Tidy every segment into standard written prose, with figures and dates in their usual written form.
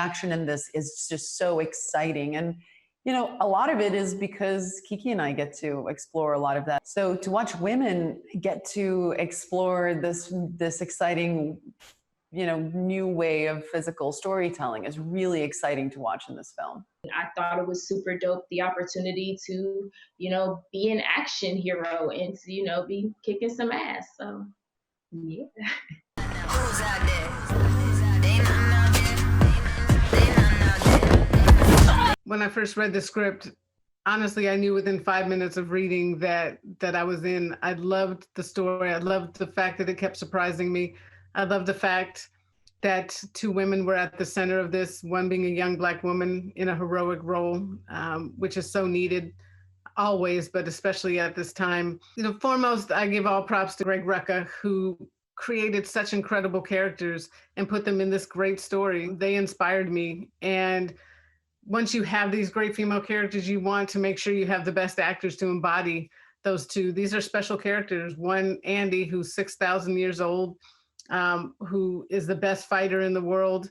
action in this is just so exciting. And, you know, a lot of it is because Kiki and I get to explore a lot of that. So to watch women get to explore this exciting, you know, new way of physical storytelling is really exciting to watch in this film. I thought it was super dope, the opportunity to, you know, be an action hero and to, you know, be kicking some ass. So, yeah. Who's out there? When I first read the script, honestly, I knew within 5 minutes of reading that I was in. I loved the story. I loved the fact that it kept surprising me. I loved the fact that two women were at the center of this, one being a young Black woman in a heroic role, which is so needed always, but especially at this time. You know, foremost, I give all props to Greg Rucka, who created such incredible characters and put them in this great story. They inspired me. And once you have these great female characters, you want to make sure you have the best actors to embody those two. These are special characters. One, Andy, who's 6,000 years old, who is the best fighter in the world.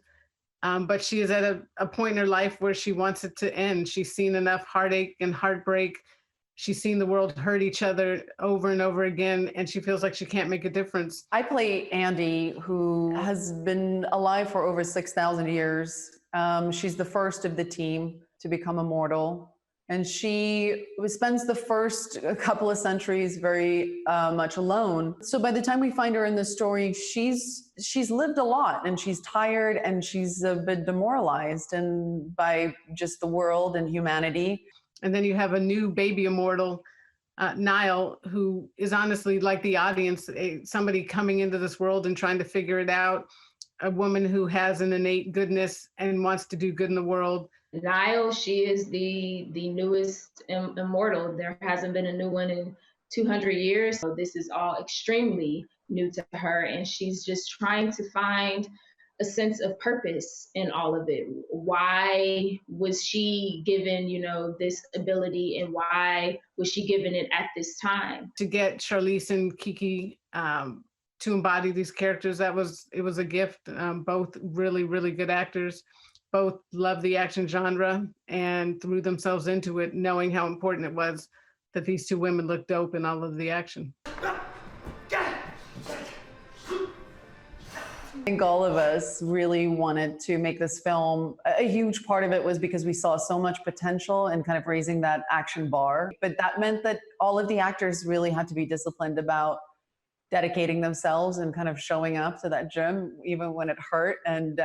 But she is at a point in her life where she wants it to end. She's seen enough heartache and heartbreak. She's seen the world hurt each other over and over again, and she feels like she can't make a difference. I play Andy, who has been alive for over 6,000 years. She's the first of the team to become immortal. And she spends the first couple of centuries very much alone. So by the time we find her in the story, she's lived a lot, and she's tired, and she's a bit demoralized and by just the world and humanity. And then you have a new baby immortal, Niall, who is honestly like the audience, somebody coming into this world and trying to figure it out, a woman who has an innate goodness and wants to do good in the world. Niall, she is the newest immortal. There hasn't been a new one in 200 years. So this is all extremely new to her. And she's just trying to find a sense of purpose in all of it. Why was she given, you know, this ability, and why was she given it at this time? To get Charlize and Kiki to embody these characters, it was a gift. Both really, really good actors. Both love the action genre and threw themselves into it, knowing how important it was that these two women looked dope in all of the action. I think all of us really wanted to make this film. A huge part of it was because we saw so much potential in kind of raising that action bar. But that meant that all of the actors really had to be disciplined about dedicating themselves and kind of showing up to that gym, even when it hurt. And,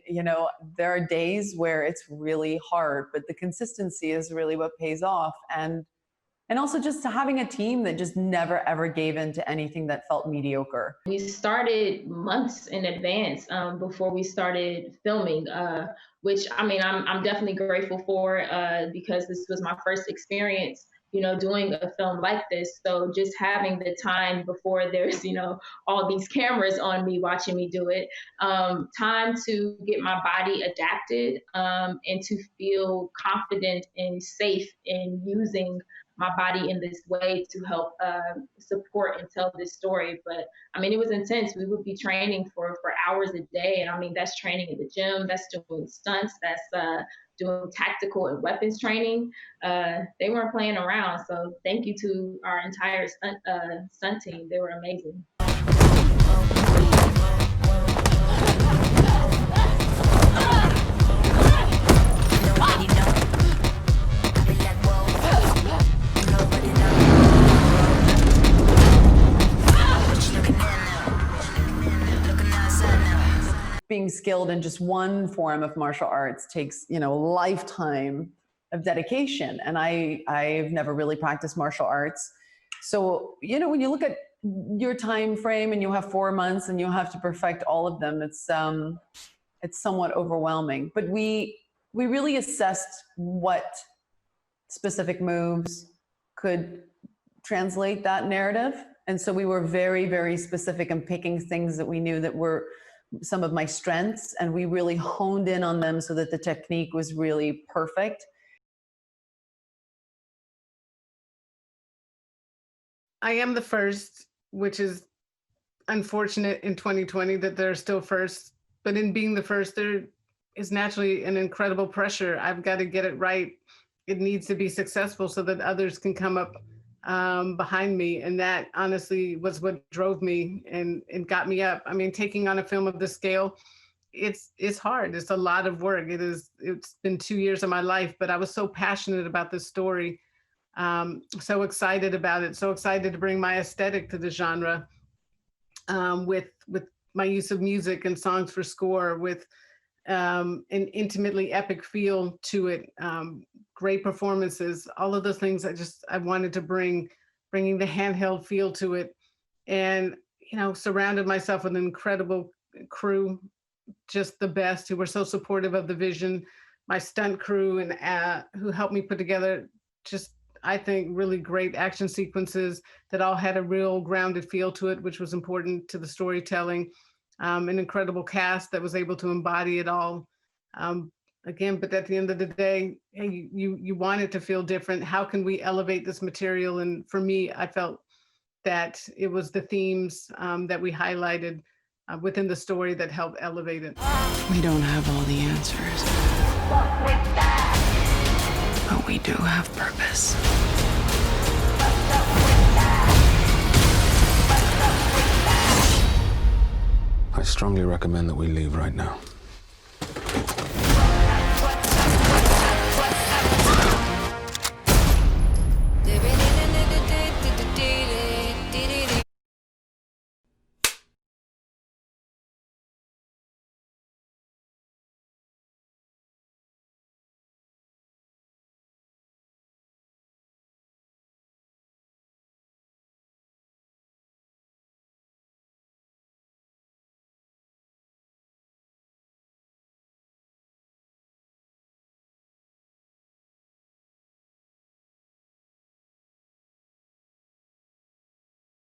you know, there are days where it's really hard, but the consistency is really what pays off. And also just having a team that just never, ever gave in to anything that felt mediocre. We started months in advance before we started filming, which, I mean, I'm definitely grateful for because this was my first experience, you know, doing a film like this. So just having the time before there's, you know, all these cameras on me watching me do it, time to get my body adapted and to feel confident and safe in using my body in this way to help support and tell this story. But I mean, it was intense. We would be training for hours a day. And I mean, that's training in the gym, that's doing stunts, that's doing tactical and weapons training. They weren't playing around. So thank you to our entire stunt team. They were amazing. Being skilled in just one form of martial arts takes, you know, a lifetime of dedication. And I've never really practiced martial arts. So, you know, when you look at your time frame and you have 4 months and you have to perfect all of them, it's somewhat overwhelming. But we really assessed what specific moves could translate that narrative. And so we were very, very specific in picking things that we knew that were some of my strengths, and we really honed in on them so that the technique was really perfect. I am the first, which is unfortunate in 2020 that there are still firsts, but in being the first, is naturally an incredible pressure. I've got to get it right. It needs to be successful so that others can come up behind me. And that honestly was what drove me and got me up. I mean, taking on a film of this scale, it's hard. It's a lot of work. It's been 2 years of my life, but I was so passionate about this story. So excited about it. So excited to bring my aesthetic to the genre with my use of music and songs for score, with an intimately epic feel to it, great performances, all of those things I wanted to bringing the handheld feel to it. And, surrounded myself with an incredible crew, just the best, who were so supportive of the vision, my stunt crew and who helped me put together just, I think, really great action sequences that all had a real grounded feel to it, which was important to the storytelling. An incredible cast that was able to embody it all. Again, but at the end of the day, you want it to feel different. How can we elevate this material? And for me, I felt that it was the themes that we highlighted within the story that helped elevate it. We don't have all the answers, but we do have purpose. I strongly recommend that we leave right now.